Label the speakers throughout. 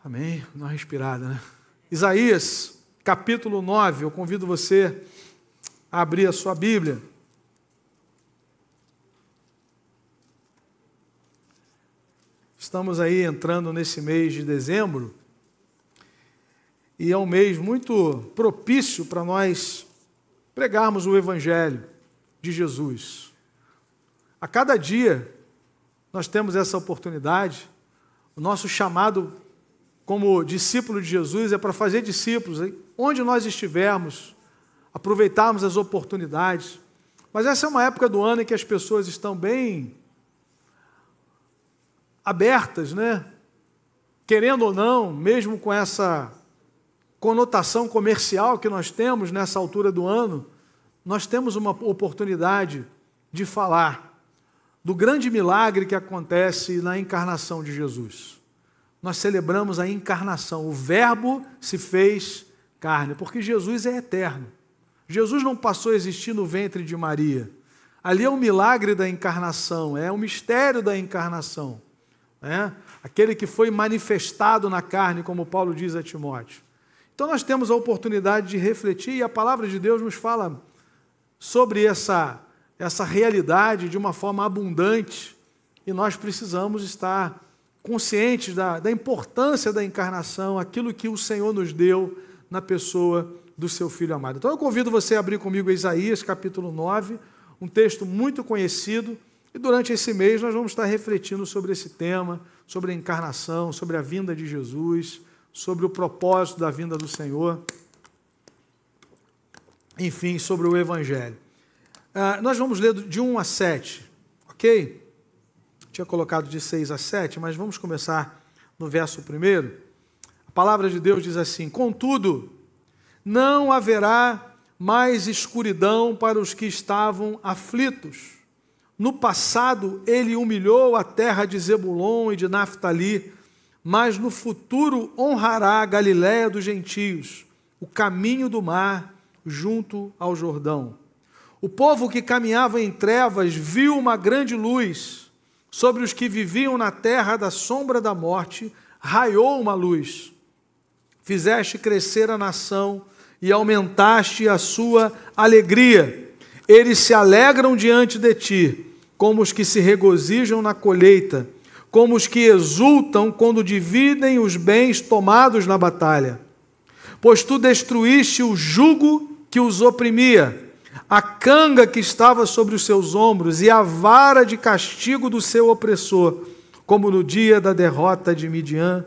Speaker 1: Amém? Dá uma respirada, né? Isaías, capítulo 9, eu convido você a abrir a sua Bíblia. Estamos aí entrando nesse mês de dezembro, e é um mês muito propício para nós pregarmos o Evangelho de Jesus. A cada dia nós temos essa oportunidade. O nosso chamado como discípulo de Jesus é para fazer discípulos, onde nós estivermos, aproveitarmos as oportunidades. Mas essa é uma época do ano em que as pessoas estão bem abertas, né? Querendo ou não, mesmo com essa conotação comercial que nós temos nessa altura do ano, nós temos uma oportunidade de falar do grande milagre que acontece na encarnação de Jesus. Nós celebramos a encarnação, o Verbo se fez carne, porque Jesus é eterno. Jesus não passou a existir no ventre de Maria. Ali é o milagre da encarnação, é o mistério da encarnação. Aquele que foi manifestado na carne, como Paulo diz a Timóteo. Então nós temos a oportunidade de refletir, e a palavra de Deus nos fala sobre essa realidade de uma forma abundante, e nós precisamos estar conscientes da importância da encarnação, aquilo que o Senhor nos deu na pessoa do seu Filho amado. Então eu convido você a abrir comigo Isaías, capítulo 9, um texto muito conhecido, e durante esse mês nós vamos estar refletindo sobre esse tema, sobre a encarnação, sobre a vinda de Jesus, sobre o propósito da vinda do Senhor, enfim, sobre o Evangelho. Nós vamos ler de 1 a 7, ok? Tinha colocado de 6 a 7, mas vamos começar no verso 1. A palavra de Deus diz assim: Contudo, não haverá mais escuridão para os que estavam aflitos. No passado, ele humilhou a terra de Zebulon e de Naftali, mas no futuro honrará a Galiléia dos gentios, o caminho do mar junto ao Jordão. O povo que caminhava em trevas viu uma grande luz. Sobre os que viviam na terra da sombra da morte, raiou uma luz. Fizeste crescer a nação e aumentaste a sua alegria. Eles se alegram diante de ti, como os que se regozijam na colheita, como os que exultam quando dividem os bens tomados na batalha. Pois tu destruíste o jugo que os oprimia, a canga que estava sobre os seus ombros e a vara de castigo do seu opressor, como no dia da derrota de Midian.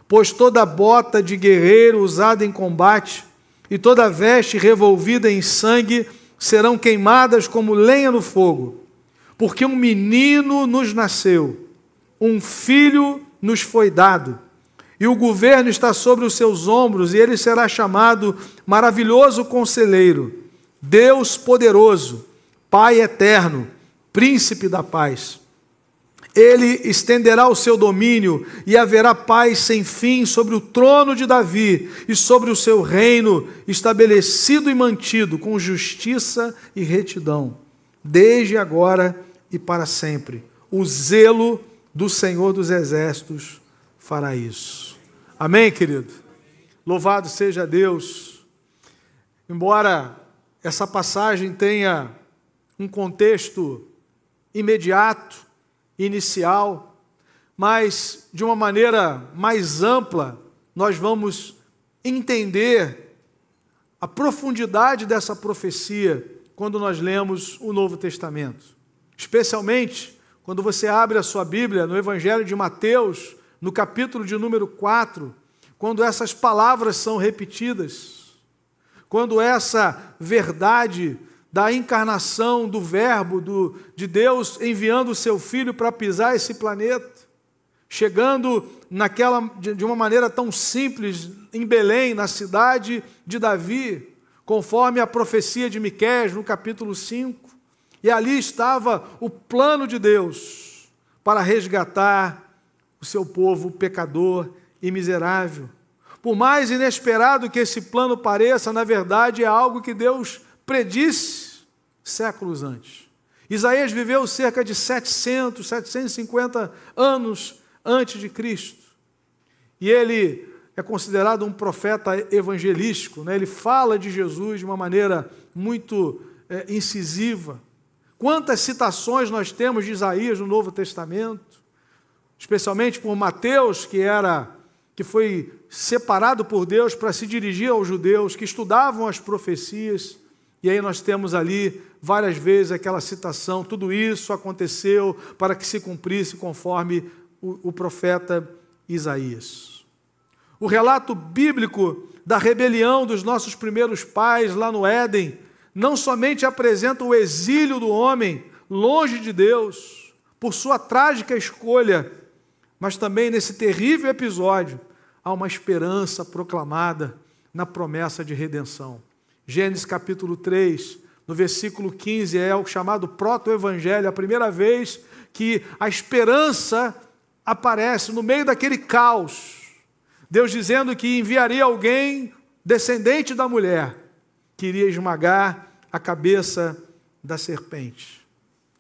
Speaker 1: Pois toda bota de guerreiro usada em combate e toda veste revolvida em sangue serão queimadas como lenha no fogo, porque um menino nos nasceu, um filho nos foi dado, e o governo está sobre os seus ombros, e ele será chamado Maravilhoso Conselheiro, Deus poderoso, Pai eterno, Príncipe da paz. Ele estenderá o seu domínio e haverá paz sem fim sobre o trono de Davi e sobre o seu reino, estabelecido e mantido com justiça e retidão, desde agora e para sempre. O zelo do Senhor dos Exércitos fará isso. Amém, querido? Louvado seja Deus. Embora essa passagem tenha um contexto imediato, inicial, mas de uma maneira mais ampla, nós vamos entender a profundidade dessa profecia quando nós lemos o Novo Testamento. Especialmente quando você abre a sua Bíblia no Evangelho de Mateus, no capítulo de número 4, quando essas palavras são repetidas, quando essa verdade da encarnação do Verbo, de Deus enviando o seu Filho para pisar esse planeta, chegando de uma maneira tão simples em Belém, na cidade de Davi, conforme a profecia de Miqueias, no capítulo 5, e ali estava o plano de Deus para resgatar o seu povo pecador e miserável. Por mais inesperado que esse plano pareça, na verdade é algo que Deus predisse séculos antes. Isaías viveu cerca de 750 anos antes de Cristo. e ele é considerado um profeta evangelístico, né? Ele fala de Jesus de uma maneira muito incisiva. Quantas citações nós temos de Isaías no Novo Testamento, especialmente por Mateus, que foi separado por Deus para se dirigir aos judeus que estudavam as profecias, e aí nós temos ali várias vezes aquela citação: tudo isso aconteceu para que se cumprisse conforme o profeta Isaías. O relato bíblico da rebelião dos nossos primeiros pais lá no Éden não somente apresenta o exílio do homem longe de Deus por sua trágica escolha, mas também nesse terrível episódio há uma esperança proclamada na promessa de redenção. Gênesis capítulo 3, no versículo 15, é o chamado proto-evangelho, a primeira vez que a esperança aparece no meio daquele caos. Deus dizendo que enviaria alguém descendente da mulher, que iria esmagar a cabeça da serpente.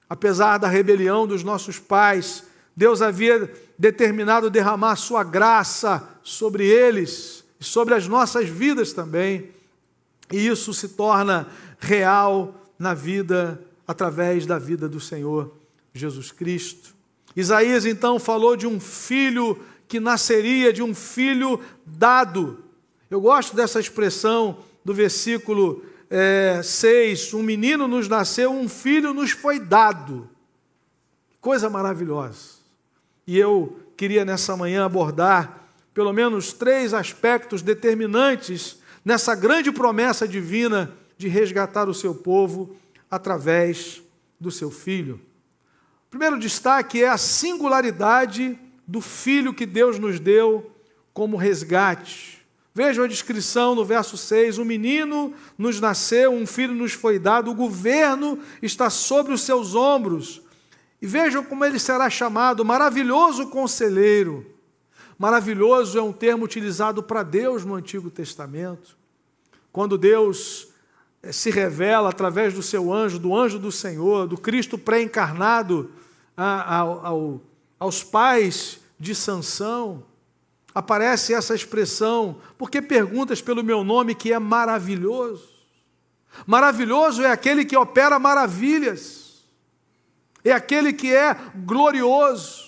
Speaker 1: Apesar da rebelião dos nossos pais, Deus havia determinado derramar sua graça sobre eles e sobre as nossas vidas também. E isso se torna real na vida, através da vida do Senhor Jesus Cristo. Isaías então falou de um filho que nasceria, de um filho dado. Eu gosto dessa expressão do versículo 6, um menino nos nasceu, um filho nos foi dado. Coisa maravilhosa. E eu queria nessa manhã abordar pelo menos 3 aspectos determinantes nessa grande promessa divina de resgatar o seu povo através do seu filho. O primeiro destaque é a singularidade do filho que Deus nos deu como resgate. Vejam a descrição no verso 6, um menino nos nasceu, um filho nos foi dado, o governo está sobre os seus ombros. E vejam como ele será chamado, maravilhoso conselheiro. Maravilhoso é um termo utilizado para Deus no Antigo Testamento. Quando Deus se revela através do seu anjo, do anjo do Senhor, do Cristo pré-encarnado aos pais de Sansão, aparece essa expressão: por que perguntas pelo meu nome que é maravilhoso? Maravilhoso é aquele que opera maravilhas, é aquele que é glorioso,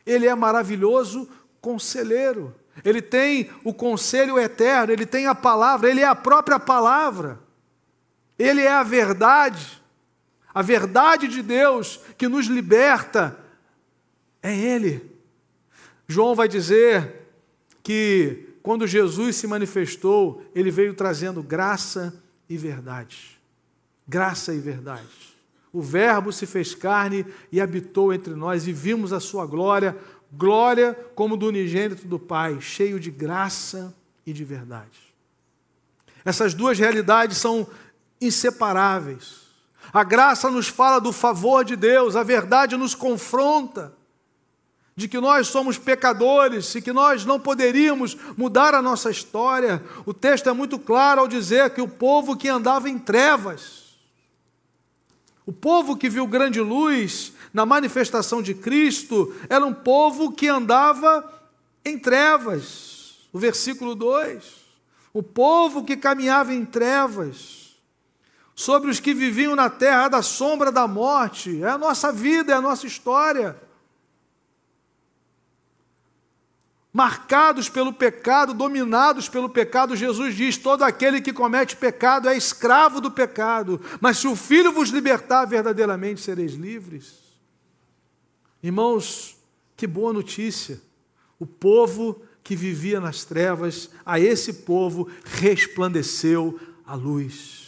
Speaker 1: ele é maravilhoso conselheiro, ele tem o conselho eterno, ele tem a palavra, ele é a própria palavra, ele é a verdade de Deus que nos liberta, é ele. João vai dizer que quando Jesus se manifestou, ele veio trazendo graça e verdade. Graça e verdade. O Verbo se fez carne e habitou entre nós, e vimos a sua glória, glória como do unigênito do Pai, cheio de graça e de verdade. Essas duas realidades são inseparáveis. A graça nos fala do favor de Deus, a verdade nos confronta de que nós somos pecadores e que nós não poderíamos mudar a nossa história. O texto é muito claro ao dizer que o povo que andava em trevas, o povo que viu grande luz na manifestação de Cristo, era um povo que andava em trevas. O versículo 2, o povo que caminhava em trevas, sobre os que viviam na terra da sombra da morte, é a nossa vida, é a nossa história. Marcados pelo pecado, dominados pelo pecado, Jesus diz: todo aquele que comete pecado é escravo do pecado, mas se o Filho vos libertar, verdadeiramente sereis livres. Irmãos, que boa notícia! O povo que vivia nas trevas, a esse povo resplandeceu a luz.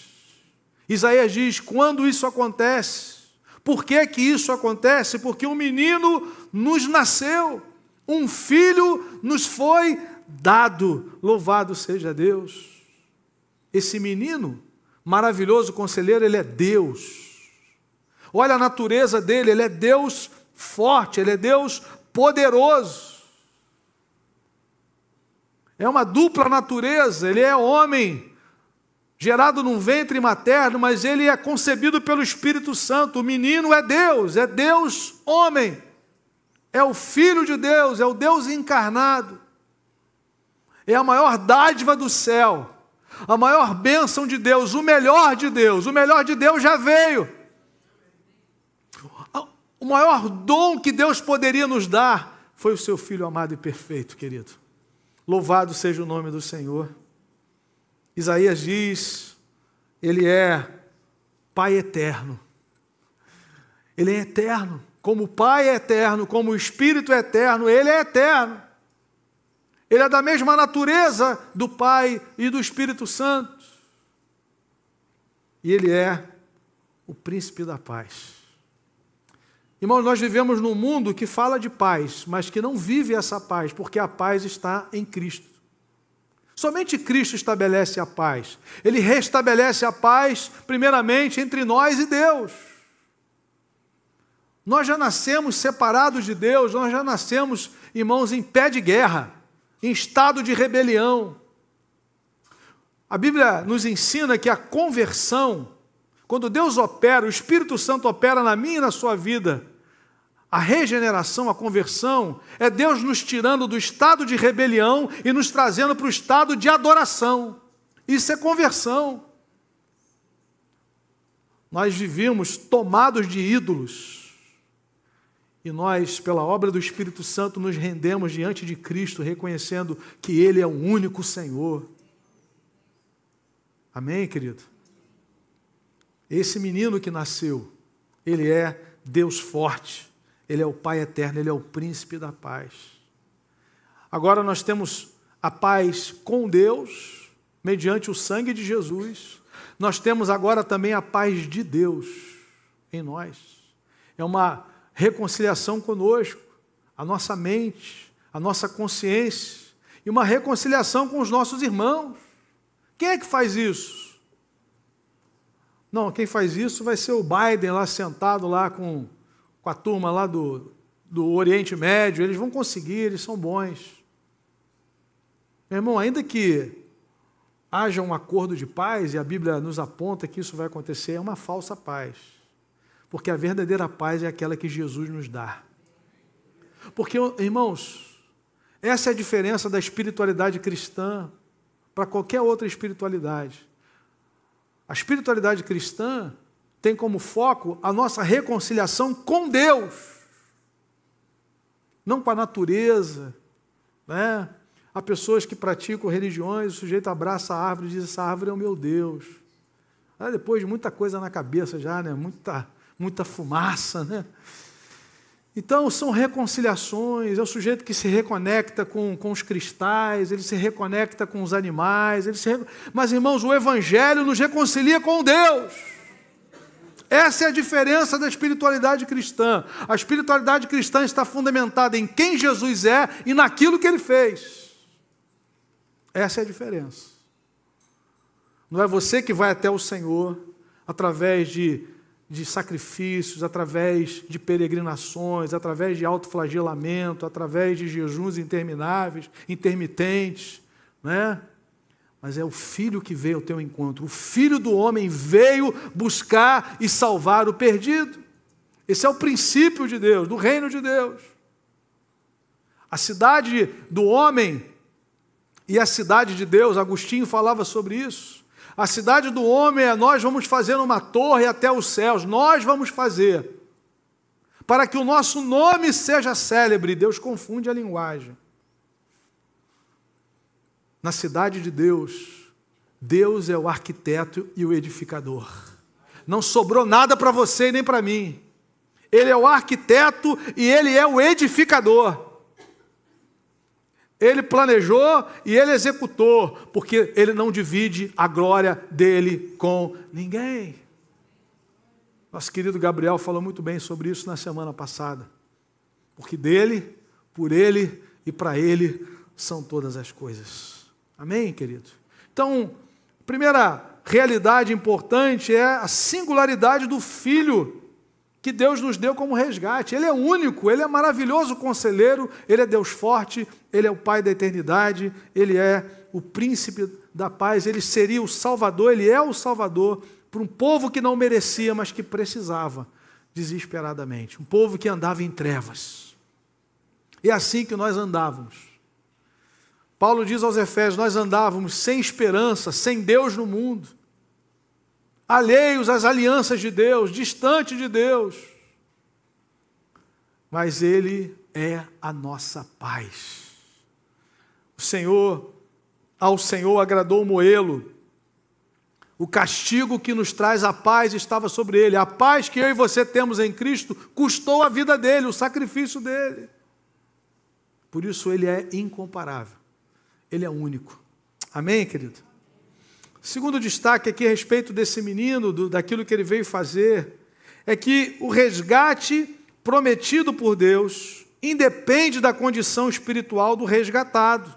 Speaker 1: Isaías diz: quando isso acontece? Por que que isso acontece? Porque um menino nos nasceu, um filho nos foi dado, louvado seja Deus. Esse menino, maravilhoso conselheiro, ele é Deus. Olha a natureza dele, ele é Deus forte, ele é Deus poderoso. É uma dupla natureza, ele é homem, gerado num ventre materno, mas ele é concebido pelo Espírito Santo. O menino é Deus homem. É o Filho de Deus, é o Deus encarnado. é a maior dádiva do céu, a maior bênção de Deus, o melhor de Deus já veio. O maior dom que Deus poderia nos dar foi o seu Filho amado e perfeito, querido. Louvado seja o nome do Senhor. Isaías diz, Ele é Pai eterno. Ele é eterno. Como o Pai é eterno, como o Espírito é eterno, Ele é eterno. Ele é da mesma natureza do Pai e do Espírito Santo. E Ele é o príncipe da paz. Irmãos, nós vivemos num mundo que fala de paz, mas que não vive essa paz, porque a paz está em Cristo. Somente Cristo estabelece a paz. Ele restabelece a paz, primeiramente, entre nós e Deus. Nós já nascemos separados de Deus, nós já nascemos, irmãos, em pé de guerra, em estado de rebelião. A Bíblia nos ensina que a conversão, quando Deus opera, o Espírito Santo opera na minha e na sua vida, a regeneração, a conversão, é Deus nos tirando do estado de rebelião e nos trazendo para o estado de adoração. Isso é conversão. Nós vivíamos tomados de ídolos. E nós, pela obra do Espírito Santo, nos rendemos diante de Cristo, reconhecendo que Ele é o único Senhor. Amém, querido? Esse menino que nasceu, Ele é Deus forte, Ele é o Pai eterno, Ele é o príncipe da paz. Agora nós temos a paz com Deus, mediante o sangue de Jesus. Nós temos agora também a paz de Deus em nós. É uma reconciliação conosco, a nossa mente, a nossa consciência, e uma reconciliação com os nossos irmãos. Quem é que faz isso? Não, quem faz isso vai ser o Biden lá sentado lá com a turma lá do Oriente Médio. Eles vão conseguir, eles são bons. Meu irmão, ainda que haja um acordo de paz, e a Bíblia nos aponta que isso vai acontecer, é uma falsa paz. Porque a verdadeira paz é aquela que Jesus nos dá. Porque, irmãos, essa é a diferença da espiritualidade cristã para qualquer outra espiritualidade. A espiritualidade cristã tem como foco a nossa reconciliação com Deus, não com a natureza, né? Há pessoas que praticam religiões, o sujeito abraça a árvore e diz, essa árvore é o meu Deus. Aí depois de muita coisa na cabeça já, né? Muita fumaça, né? Então, são reconciliações, é o sujeito que se reconecta com os cristais, ele se reconecta com os animais, mas, irmãos, o Evangelho nos reconcilia com Deus. Essa é a diferença da espiritualidade cristã. A espiritualidade cristã está fundamentada em quem Jesus é e naquilo que Ele fez. Essa é a diferença. Não é você que vai até o Senhor através de sacrifícios, através de peregrinações, através de autoflagelamento, através de jejuns intermináveis, intermitentes, né? Mas é o Filho que veio ao teu encontro. O Filho do homem veio buscar e salvar o perdido. Esse é o princípio de Deus, do reino de Deus. A cidade do homem e a cidade de Deus, Agostinho falava sobre isso. A cidade do homem é nós vamos fazer uma torre até os céus, nós vamos fazer, para que o nosso nome seja célebre. Deus confunde a linguagem. Na cidade de Deus, Deus é o arquiteto e o edificador. Não sobrou nada para você e nem para mim. Ele é o arquiteto e Ele é o edificador. Ele planejou e Ele executou, porque Ele não divide a glória dEle com ninguém. Nosso querido Gabriel falou muito bem sobre isso na semana passada. Porque dEle, por Ele e para Ele são todas as coisas. Amém, querido? Então, a primeira realidade importante é a singularidade do Filho que Deus nos deu como resgate. Ele é único, Ele é maravilhoso conselheiro, Ele é Deus forte, Ele é o Pai da eternidade, Ele é o príncipe da paz, Ele seria o Salvador, Ele é o Salvador para um povo que não merecia, mas que precisava desesperadamente. Um povo que andava em trevas. É assim que nós andávamos. Paulo diz aos Efésios: nós andávamos sem esperança, sem Deus no mundo, alheios às alianças de Deus, distante de Deus. Mas Ele é a nossa paz. Ao Senhor agradou moê-lo. O castigo que nos traz a paz estava sobre Ele. A paz que eu e você temos em Cristo custou a vida dEle, o sacrifício dEle. Por isso Ele é incomparável. Ele é único. Amém, querido? Segundo destaque aqui a respeito desse menino, daquilo que ele veio fazer, é que o resgate prometido por Deus independe da condição espiritual do resgatado.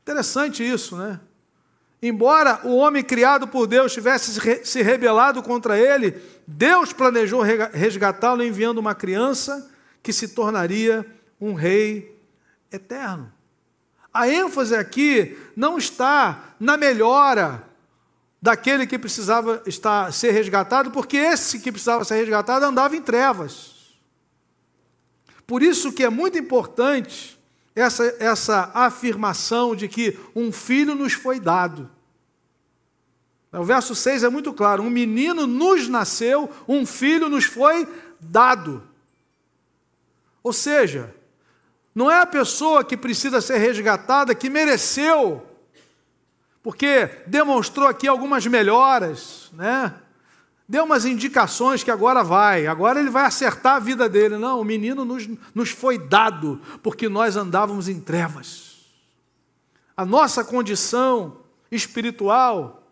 Speaker 1: Interessante isso, né? Embora o homem criado por Deus tivesse se rebelado contra ele, Deus planejou resgatá-lo enviando uma criança que se tornaria um rei eterno. A ênfase aqui não está na melhora daquele que precisava ser resgatado, porque esse que precisava ser resgatado andava em trevas. Por isso que é muito importante essa afirmação de que um filho nos foi dado. O verso 6 é muito claro: um menino nos nasceu, um filho nos foi dado. Ou seja, não é a pessoa que precisa ser resgatada que mereceu, porque demonstrou aqui algumas melhoras, né? Deu umas indicações que agora ele vai acertar a vida dele. Não, o menino nos foi dado, porque nós andávamos em trevas. A nossa condição espiritual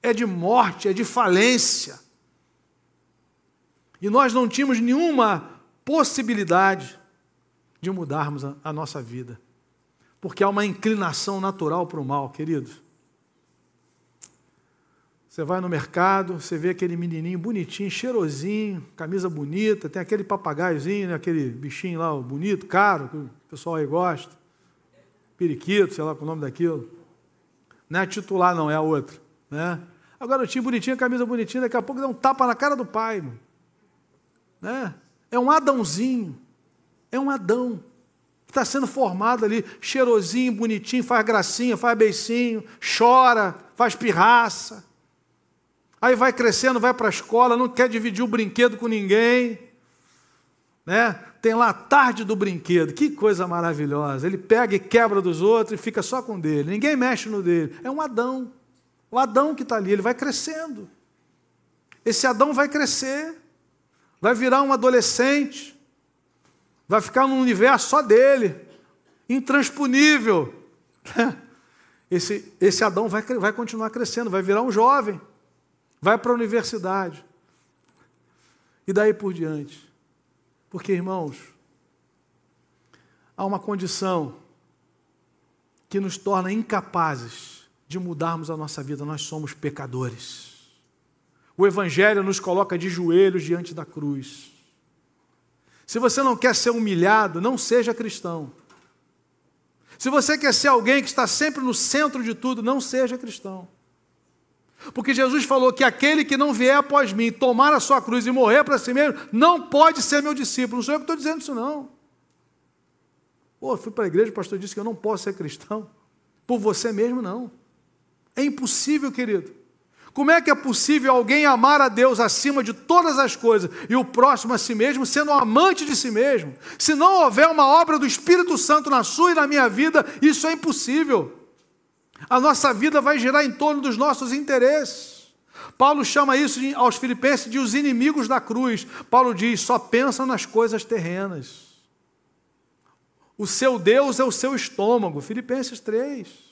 Speaker 1: é de morte, é de falência. E nós não tínhamos nenhuma possibilidade de mudarmos a nossa vida, porque há uma inclinação natural para o mal, querido. Você vai no mercado, você vê aquele menininho bonitinho, cheirosinho, camisa bonita, tem aquele papagaiozinho, né, aquele bichinho lá bonito, caro, que o pessoal aí gosta, periquito, sei lá qual é o nome daquilo. Não é titular não, é a outra, né? Agora o time bonitinho, camisa bonitinha, daqui a pouco dá um tapa na cara do pai, né? É um Adãozinho, é um Adão que está sendo formado ali, cheirosinho, bonitinho, faz gracinha, faz beicinho, chora, faz pirraça. Aí vai crescendo, vai para a escola, não quer dividir o brinquedo com ninguém, né? Tem lá a tarde do brinquedo, que coisa maravilhosa. Ele pega e quebra dos outros e fica só com o dele, ninguém mexe no dele. É um Adão, o Adão que está ali, ele vai crescendo. Esse Adão vai crescer, vai virar um adolescente, vai ficar num universo só dele, intransponível. Esse Adão vai continuar crescendo, vai virar um jovem, vai para a universidade, e daí por diante. Porque, irmãos, há uma condição que nos torna incapazes de mudarmos a nossa vida: nós somos pecadores. O Evangelho nos coloca de joelhos diante da cruz. Se você não quer ser humilhado, não seja cristão. Se você quer ser alguém que está sempre no centro de tudo, não seja cristão. Porque Jesus falou que aquele que não vier após mim, tomar a sua cruz e morrer para si mesmo, não pode ser meu discípulo. Não sou eu que estou dizendo isso, não. Pô, fui para a igreja, o pastor disse que eu não posso ser cristão. Por você mesmo, não. É impossível, querido. Como é que é possível alguém amar a Deus acima de todas as coisas e o próximo a si mesmo, sendo um amante de si mesmo? Se não houver uma obra do Espírito Santo na sua e na minha vida, isso é impossível. A nossa vida vai girar em torno dos nossos interesses. Paulo chama isso aos filipenses de os inimigos da cruz. Paulo diz: só pensam nas coisas terrenas. O seu Deus é o seu estômago. Filipenses 3.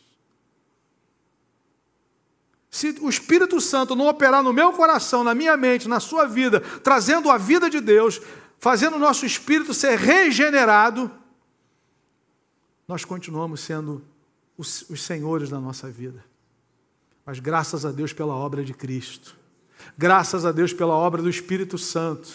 Speaker 1: Se o Espírito Santo não operar no meu coração, na minha mente, na sua vida, trazendo a vida de Deus, fazendo o nosso espírito ser regenerado, nós continuamos sendo os senhores da nossa vida. Mas graças a Deus pela obra de Cristo, graças a Deus pela obra do Espírito Santo,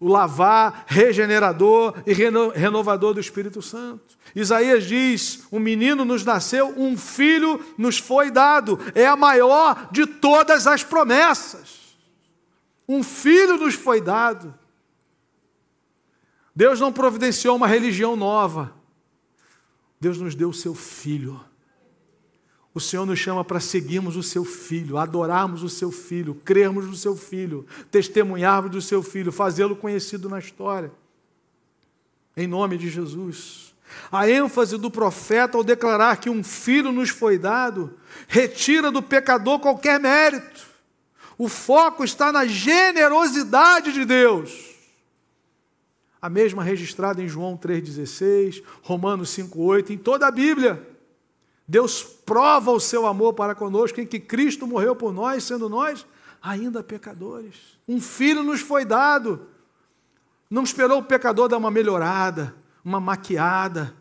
Speaker 1: o lavar regenerador e renovador do Espírito Santo. Isaías diz: um menino nos nasceu, um filho nos foi dado. É a maior de todas as promessas. Um filho nos foi dado. Deus não providenciou uma religião nova. Deus nos deu o seu Filho. O Senhor nos chama para seguirmos o seu Filho, adorarmos o seu Filho, crermos no seu Filho, testemunharmos do seu Filho, fazê-lo conhecido na história. Em nome de Jesus. A ênfase do profeta ao declarar que um Filho nos foi dado, retira do pecador qualquer mérito. O foco está na generosidade de Deus. A mesma registrada em João 3,16, Romanos 5,8, em toda a Bíblia. Deus prova o seu amor para conosco em que Cristo morreu por nós, sendo nós ainda pecadores. Um Filho nos foi dado. Não esperou o pecador dar uma melhorada, uma maquiada.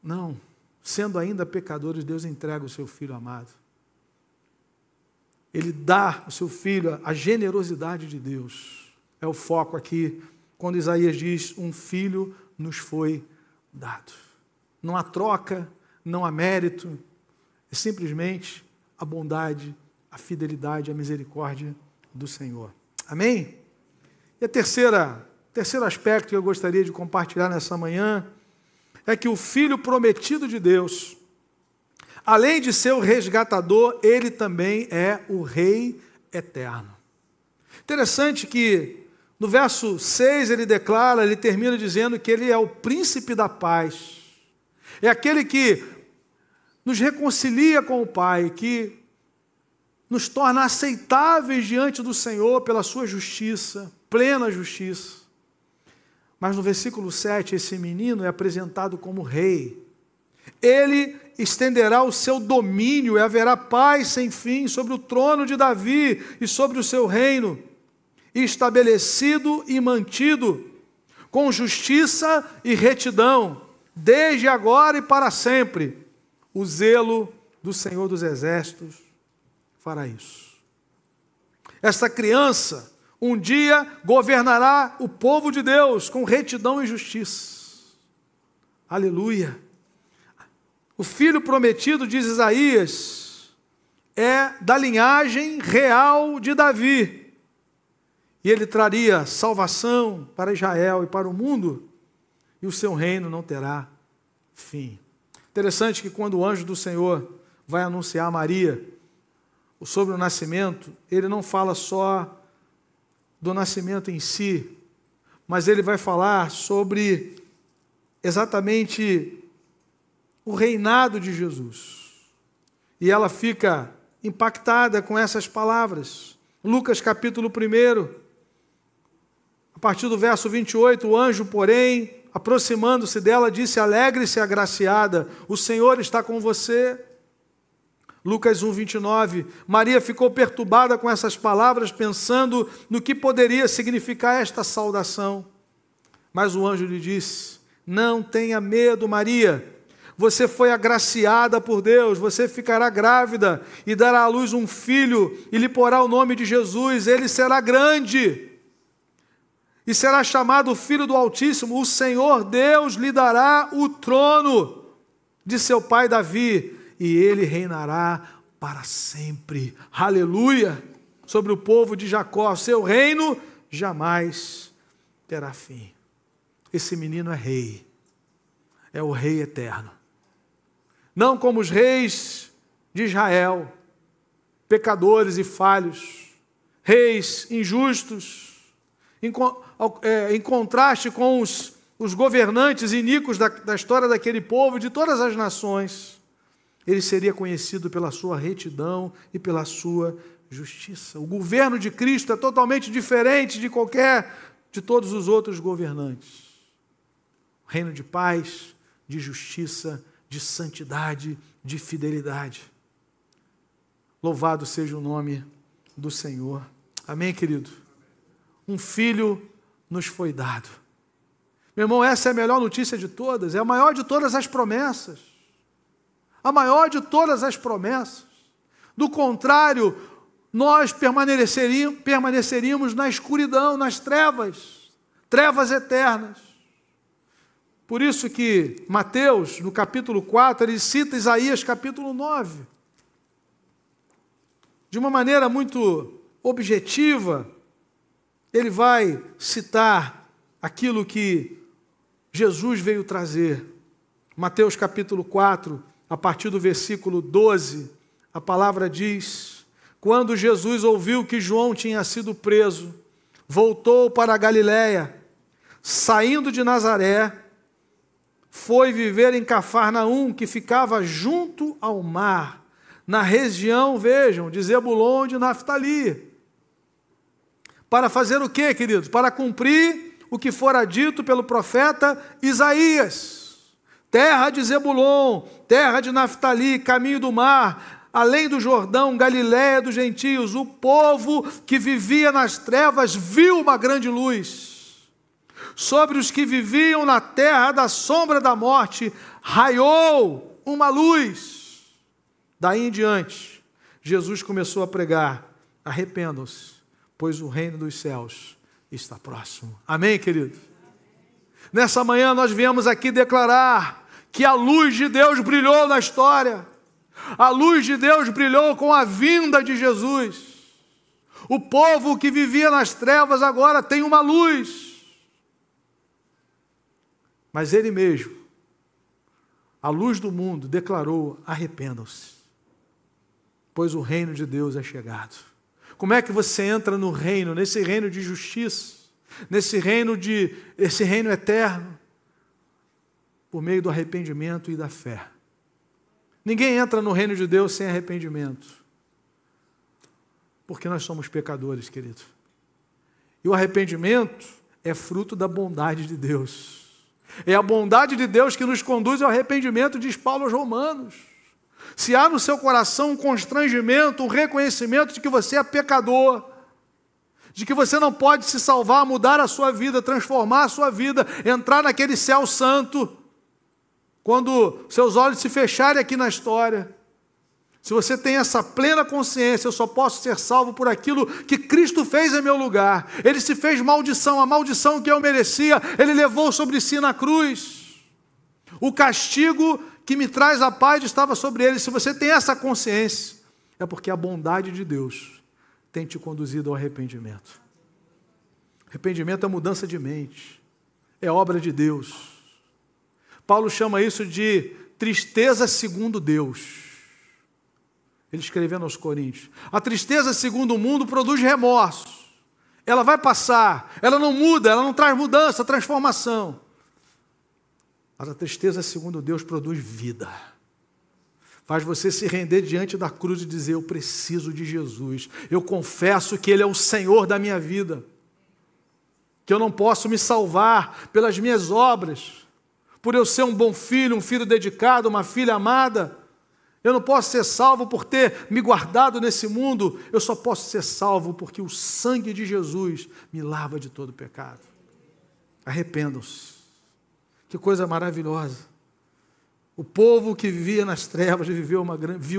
Speaker 1: Não. Sendo ainda pecadores, Deus entrega o seu Filho amado. Ele dá o seu Filho, a generosidade de Deus. É o foco aqui, quando Isaías diz, um Filho nos foi dado. Não há troca, não há mérito, é simplesmente a bondade, a fidelidade, a misericórdia do Senhor. Amém? E o terceiro aspecto que eu gostaria de compartilhar nessa manhã é que o Filho prometido de Deus, além de ser o resgatador, ele também é o Rei eterno. Interessante que no verso 6 ele termina dizendo que ele é o príncipe da paz. É aquele que nos reconcilia com o Pai, que nos torna aceitáveis diante do Senhor pela sua justiça, plena justiça. Mas no versículo 7, esse menino é apresentado como rei. Ele estenderá o seu domínio e haverá paz sem fim sobre o trono de Davi e sobre o seu reino, estabelecido e mantido com justiça e retidão, desde agora e para sempre. O zelo do Senhor dos Exércitos fará isso. Esta criança um dia governará o povo de Deus com retidão e justiça. Aleluia! O filho prometido, diz Isaías, é da linhagem real de Davi. E ele traria salvação para Israel e para o mundo, e o seu reino não terá fim. Interessante que quando o anjo do Senhor vai anunciar a Maria sobre o nascimento, ele não fala só do nascimento em si, mas ele vai falar sobre exatamente o reinado de Jesus. E ela fica impactada com essas palavras. Lucas capítulo 1, a partir do verso 28, o anjo, porém, aproximando-se dela, disse, alegre-se, agraciada, o Senhor está com você. Lucas 1, 29, Maria ficou perturbada com essas palavras, pensando no que poderia significar esta saudação. Mas o anjo lhe disse, não tenha medo, Maria, você foi agraciada por Deus, você ficará grávida e dará à luz um filho e lhe porá o nome de Jesus, ele será grande e será chamado Filho do Altíssimo. O Senhor Deus lhe dará o trono de seu pai Davi e ele reinará para sempre. Aleluia! Sobre o povo de Jacó, seu reino jamais terá fim. Esse menino é rei, é o rei eterno. Não como os reis de Israel, pecadores e falhos, reis injustos, em contraste com os governantes iníquos da história daquele povo, de todas as nações. Ele seria conhecido pela sua retidão e pela sua justiça. O governo de Cristo é totalmente diferente de todos os outros governantes. Reino de paz, de justiça, de santidade, de fidelidade. Louvado seja o nome do Senhor. Amém, querido? Um filho nos foi dado. Meu irmão, essa é a melhor notícia de todas, é a maior de todas as promessas. A maior de todas as promessas. Do contrário, nós permaneceríamos na escuridão, nas trevas eternas. Por isso que Mateus, no capítulo 4, ele cita Isaías capítulo 9. De uma maneira muito objetiva, ele vai citar aquilo que Jesus veio trazer. Mateus capítulo 4, a partir do versículo 12, a palavra diz: quando Jesus ouviu que João tinha sido preso, voltou para a Galiléia, saindo de Nazaré, foi viver em Cafarnaum, que ficava junto ao mar, na região, vejam, de Zebulon e de Naftali. Para fazer o quê, queridos? Para cumprir o que fora dito pelo profeta Isaías. Terra de Zebulon, terra de Naftali, caminho do mar, além do Jordão, Galiléia dos gentios, o povo que vivia nas trevas viu uma grande luz. Sobre os que viviam na terra da sombra da morte, raiou uma luz. Daí em diante, Jesus começou a pregar: arrependam-se, pois o reino dos céus está próximo. Amém, querido? Nessa manhã nós viemos aqui declarar que a luz de Deus brilhou na história. A luz de Deus brilhou com a vinda de Jesus. O povo que vivia nas trevas agora tem uma luz. Mas ele mesmo, a luz do mundo, declarou: arrependam-se, pois o reino de Deus é chegado. Como é que você entra no reino, nesse reino de justiça, esse reino eterno? Por meio do arrependimento e da fé. Ninguém entra no reino de Deus sem arrependimento. Porque nós somos pecadores, querido. E o arrependimento é fruto da bondade de Deus. É a bondade de Deus que nos conduz ao arrependimento, diz Paulo aos Romanos. Se há no seu coração um constrangimento, um reconhecimento de que você é pecador, de que você não pode se salvar, mudar a sua vida, transformar a sua vida, entrar naquele céu santo, quando seus olhos se fecharem aqui na história, se você tem essa plena consciência: eu só posso ser salvo por aquilo que Cristo fez em meu lugar. Ele se fez maldição, a maldição que eu merecia, Ele levou sobre si na cruz. O castigo que me traz a paz estava sobre Ele. Se você tem essa consciência, é porque a bondade de Deus tem te conduzido ao arrependimento. Arrependimento é mudança de mente, é obra de Deus. Paulo chama isso de tristeza segundo Deus. Ele escrevendo aos Coríntios: a tristeza segundo o mundo produz remorso. Ela vai passar, ela não muda, ela não traz mudança, transformação. Mas a tristeza segundo Deus produz vida. Faz você se render diante da cruz e dizer: eu preciso de Jesus. Eu confesso que Ele é o Senhor da minha vida. Que eu não posso me salvar pelas minhas obras, por eu ser um bom filho, um filho dedicado, uma filha amada. Eu não posso ser salvo por ter me guardado nesse mundo. Eu só posso ser salvo porque o sangue de Jesus me lava de todo pecado. Arrependam-se. Que coisa maravilhosa. O povo que vivia nas trevas viu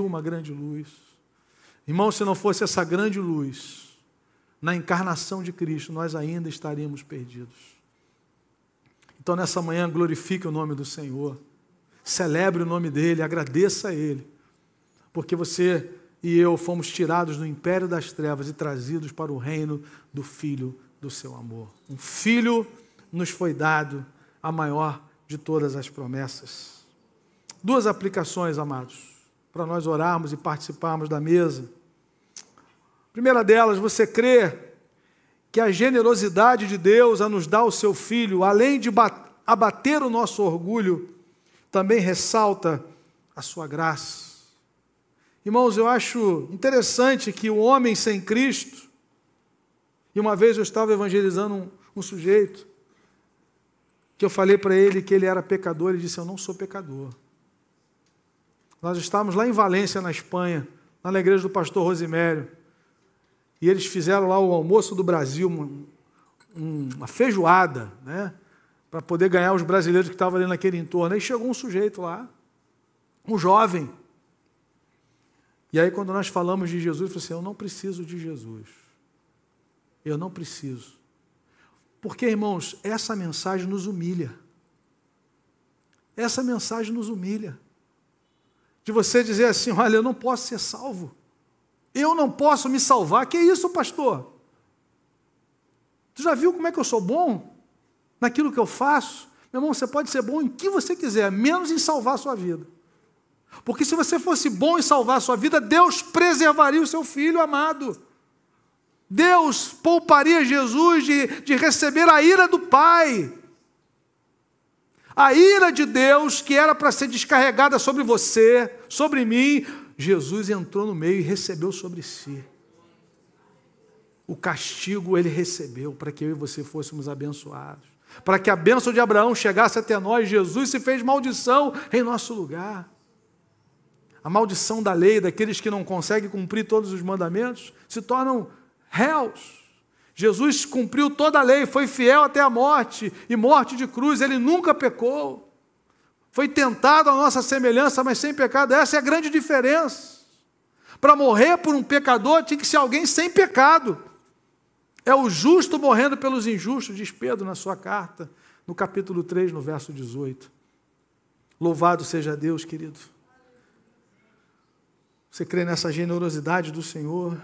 Speaker 1: uma grande luz. Irmão, se não fosse essa grande luz, na encarnação de Cristo, nós ainda estaríamos perdidos. Então, nessa manhã, glorifique o nome do Senhor, celebre o nome dEle, agradeça a Ele, porque você e eu fomos tirados do império das trevas e trazidos para o reino do Filho do seu amor. Um Filho nos foi dado, a maior de todas as promessas. Duas aplicações, amados, para nós orarmos e participarmos da mesa. A primeira delas: você crê que a generosidade de Deus a nos dar o seu Filho, além de abater o nosso orgulho, também ressalta a sua graça. Irmãos, eu acho interessante que o homem sem Cristo, e uma vez eu estava evangelizando um sujeito, que eu falei para ele que ele era pecador, ele disse: eu não sou pecador. Nós estávamos lá em Valência, na Espanha, lá na igreja do pastor Rosimério, e eles fizeram lá o almoço do Brasil, uma feijoada, né, para poder ganhar os brasileiros que estavam ali naquele entorno. Aí chegou um sujeito lá, um jovem. E aí, quando nós falamos de Jesus, ele falou assim: eu não preciso de Jesus. Eu não preciso. Porque, irmãos, essa mensagem nos humilha. Essa mensagem nos humilha. De você dizer assim: olha, eu não posso ser salvo. Eu não posso me salvar. Que isso, pastor? Tu já viu como é que eu sou bom naquilo que eu faço? Meu irmão, você pode ser bom em que você quiser, menos em salvar a sua vida. Porque se você fosse bom em salvar a sua vida, Deus preservaria o seu filho amado. Deus pouparia Jesus de receber a ira do Pai. A ira de Deus, que era para ser descarregada sobre você, sobre mim, Jesus entrou no meio e recebeu sobre si. O castigo ele recebeu para que eu e você fôssemos abençoados. Para que a bênção de Abraão chegasse até nós, Jesus se fez maldição em nosso lugar. A maldição da lei, daqueles que não conseguem cumprir todos os mandamentos, se tornam réus. Jesus cumpriu toda a lei, foi fiel até a morte, e morte de cruz, ele nunca pecou. Foi tentado à nossa semelhança, mas sem pecado. Essa é a grande diferença. Para morrer por um pecador, tinha que ser alguém sem pecado. É o justo morrendo pelos injustos, diz Pedro na sua carta, no capítulo 3, no verso 18. Louvado seja Deus, querido. Você crê nessa generosidade do Senhor?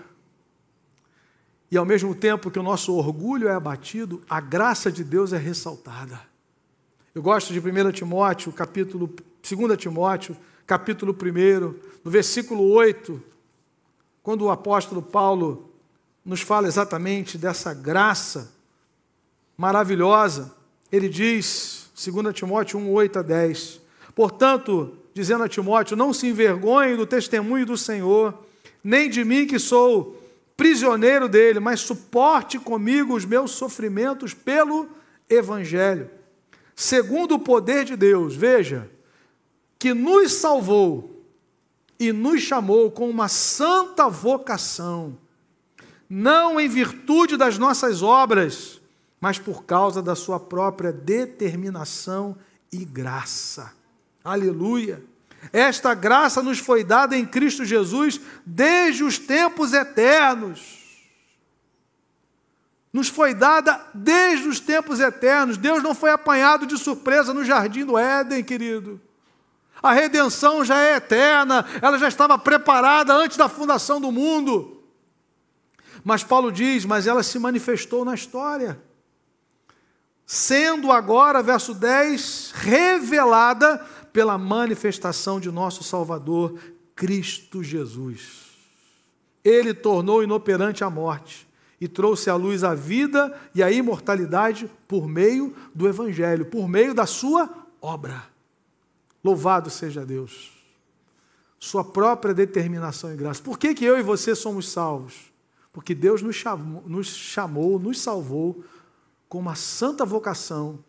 Speaker 1: E ao mesmo tempo que o nosso orgulho é abatido, a graça de Deus é ressaltada. Eu gosto de 2 Timóteo, capítulo 1, no versículo 8, quando o apóstolo Paulo nos fala exatamente dessa graça maravilhosa. Ele diz, 2 Timóteo 1, 8 a 10, portanto, dizendo a Timóteo, não se envergonhe do testemunho do Senhor, nem de mim que sou prisioneiro dele, mas suporte comigo os meus sofrimentos pelo Evangelho, segundo o poder de Deus, veja, que nos salvou e nos chamou com uma santa vocação, não em virtude das nossas obras, mas por causa da sua própria determinação e graça. Aleluia! Esta graça nos foi dada em Cristo Jesus desde os tempos eternos. Nos foi dada desde os tempos eternos. Deus não foi apanhado de surpresa no jardim do Éden, querido. A redenção já é eterna, ela já estava preparada antes da fundação do mundo. Mas Paulo diz, mas ela se manifestou na história, sendo agora, verso 10, revelada pela manifestação de nosso Salvador, Cristo Jesus. Ele tornou inoperante a morte e trouxe à luz a vida e a imortalidade por meio do Evangelho, por meio da sua obra. Louvado seja Deus. Sua própria determinação e graça. Por que eu e você somos salvos? Porque Deus nos chamou, nos salvou com uma santa vocação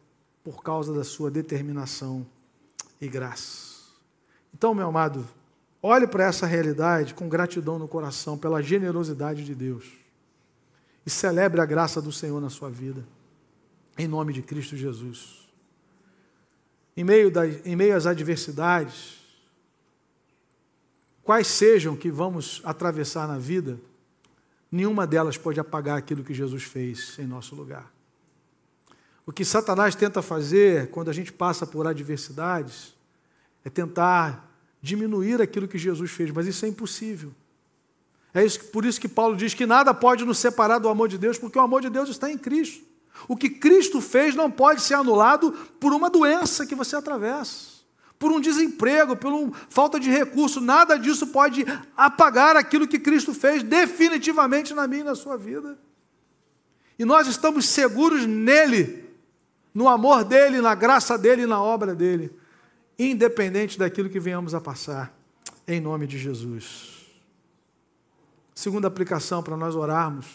Speaker 1: por causa da sua determinação e graça. Então, meu amado, olhe para essa realidade com gratidão no coração pela generosidade de Deus e celebre a graça do Senhor na sua vida, em nome de Cristo Jesus. Em meio às adversidades, quais sejam que vamos atravessar na vida, nenhuma delas pode apagar aquilo que Jesus fez em nosso lugar. O que Satanás tenta fazer quando a gente passa por adversidades é tentar diminuir aquilo que Jesus fez, mas isso é impossível. Por isso que Paulo diz que nada pode nos separar do amor de Deus, porque o amor de Deus está em Cristo. O que Cristo fez não pode ser anulado por uma doença que você atravessa, por um desemprego, por uma falta de recurso. Nada disso pode apagar aquilo que Cristo fez definitivamente na minha e na sua vida. E nós estamos seguros nele, no amor dele, na graça dele e na obra dele, independente daquilo que venhamos a passar, em nome de Jesus. Segunda aplicação para nós orarmos.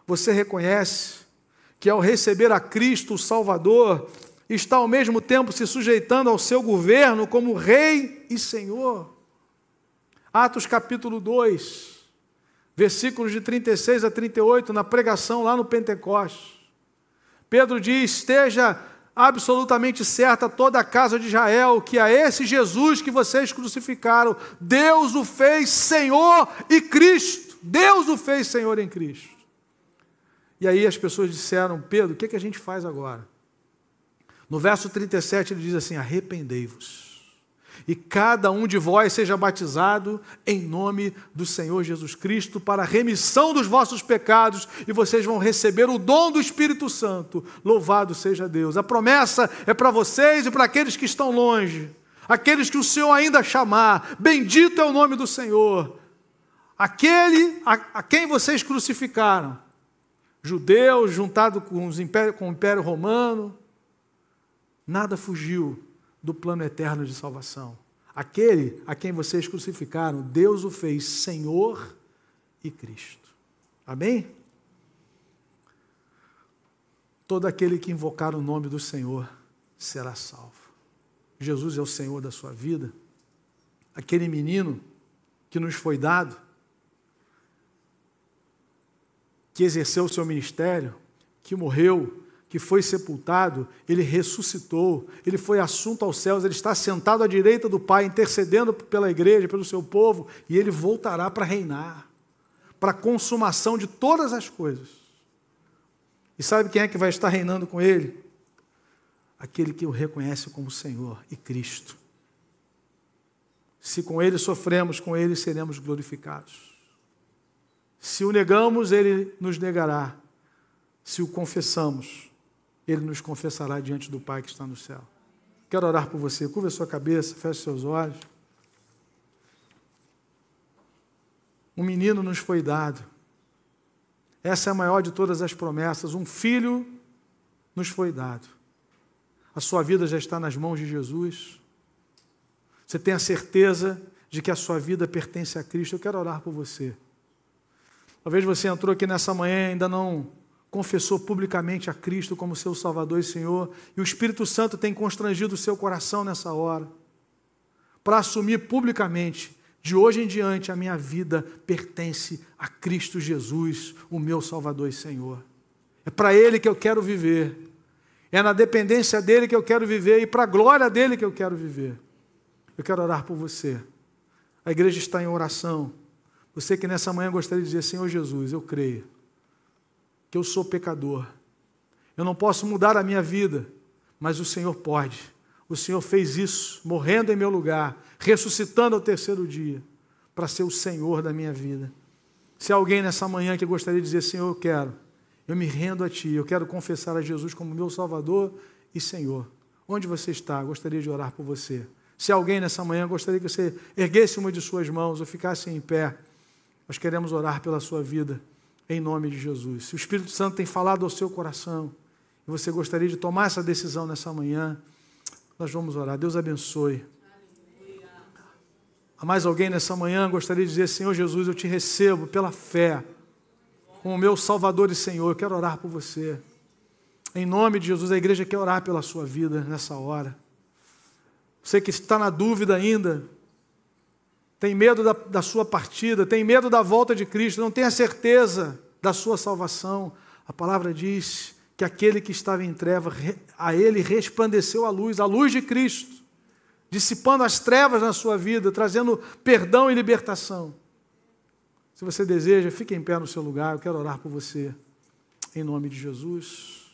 Speaker 1: Você reconhece que ao receber a Cristo, o Salvador, está ao mesmo tempo se sujeitando ao seu governo como Rei e Senhor. Atos capítulo 2, versículos de 36 a 38, na pregação lá no Pentecostes. Pedro diz, esteja absolutamente certa toda a casa de Israel, que a esse Jesus que vocês crucificaram, Deus o fez Senhor e Cristo. Deus o fez Senhor em Cristo. E aí as pessoas disseram, Pedro, o que a gente faz agora? No verso 37 ele diz assim, arrependei-vos e cada um de vós seja batizado em nome do Senhor Jesus Cristo para a remissão dos vossos pecados, e vocês vão receber o dom do Espírito Santo. Louvado seja Deus. A promessa é para vocês e para aqueles que estão longe, aqueles que o Senhor ainda chamar. Bendito é o nome do Senhor. Aquele a quem vocês crucificaram, judeus juntado com o Império Romano, nada fugiu do plano eterno de salvação. Aquele a quem vocês crucificaram, Deus o fez Senhor e Cristo. Amém? Todo aquele que invocar o nome do Senhor será salvo. Jesus é o Senhor da sua vida. Aquele menino que nos foi dado, que exerceu o seu ministério, que morreu, que foi sepultado, ele ressuscitou, ele foi assunto aos céus, ele está sentado à direita do Pai, intercedendo pela igreja, pelo seu povo, e ele voltará para reinar, para a consumação de todas as coisas. E sabe quem é que vai estar reinando com ele? Aquele que o reconhece como Senhor e Cristo. Se com ele sofremos, com ele seremos glorificados. Se o negamos, ele nos negará. Se o confessamos, ele nos confessará diante do Pai que está no céu. Quero orar por você. Curva a sua cabeça, feche seus olhos. Um menino nos foi dado. Essa é a maior de todas as promessas. Um filho nos foi dado. A sua vida já está nas mãos de Jesus. Você tem a certeza de que a sua vida pertence a Cristo. Eu quero orar por você. Talvez você entrou aqui nessa manhã e ainda não confessou publicamente a Cristo como seu Salvador e Senhor, e o Espírito Santo tem constrangido o seu coração nessa hora, para assumir publicamente, de hoje em diante, a minha vida pertence a Cristo Jesus, o meu Salvador e Senhor. É para Ele que eu quero viver, é na dependência dEle que eu quero viver, e para a glória dEle que eu quero viver. Eu quero orar por você. A igreja está em oração. Você que nessa manhã gostaria de dizer: Senhor Jesus, eu creio que eu sou pecador. Eu não posso mudar a minha vida, mas o Senhor pode. O Senhor fez isso, morrendo em meu lugar, ressuscitando ao terceiro dia, para ser o Senhor da minha vida. Se há alguém nessa manhã que gostaria de dizer: Senhor, eu me rendo a Ti, eu quero confessar a Jesus como meu Salvador e Senhor. Onde você está? Gostaria de orar por você. Se há alguém nessa manhã gostaria que você erguesse uma de suas mãos ou ficasse em pé, nós queremos orar pela sua vida, em nome de Jesus. Se o Espírito Santo tem falado ao seu coração, e você gostaria de tomar essa decisão nessa manhã, nós vamos orar. Deus abençoe. Há mais alguém nessa manhã gostaria de dizer: Senhor Jesus, eu te recebo pela fé, como meu Salvador e Senhor. Eu quero orar por você. Em nome de Jesus, a igreja quer orar pela sua vida nessa hora. Você que está na dúvida ainda, tem medo da sua partida, tem medo da volta de Cristo, não tem a certeza da sua salvação. A palavra diz que aquele que estava em trevas, a ele resplandeceu a luz de Cristo, dissipando as trevas na sua vida, trazendo perdão e libertação. Se você deseja, fique em pé no seu lugar, eu quero orar por você, em nome de Jesus.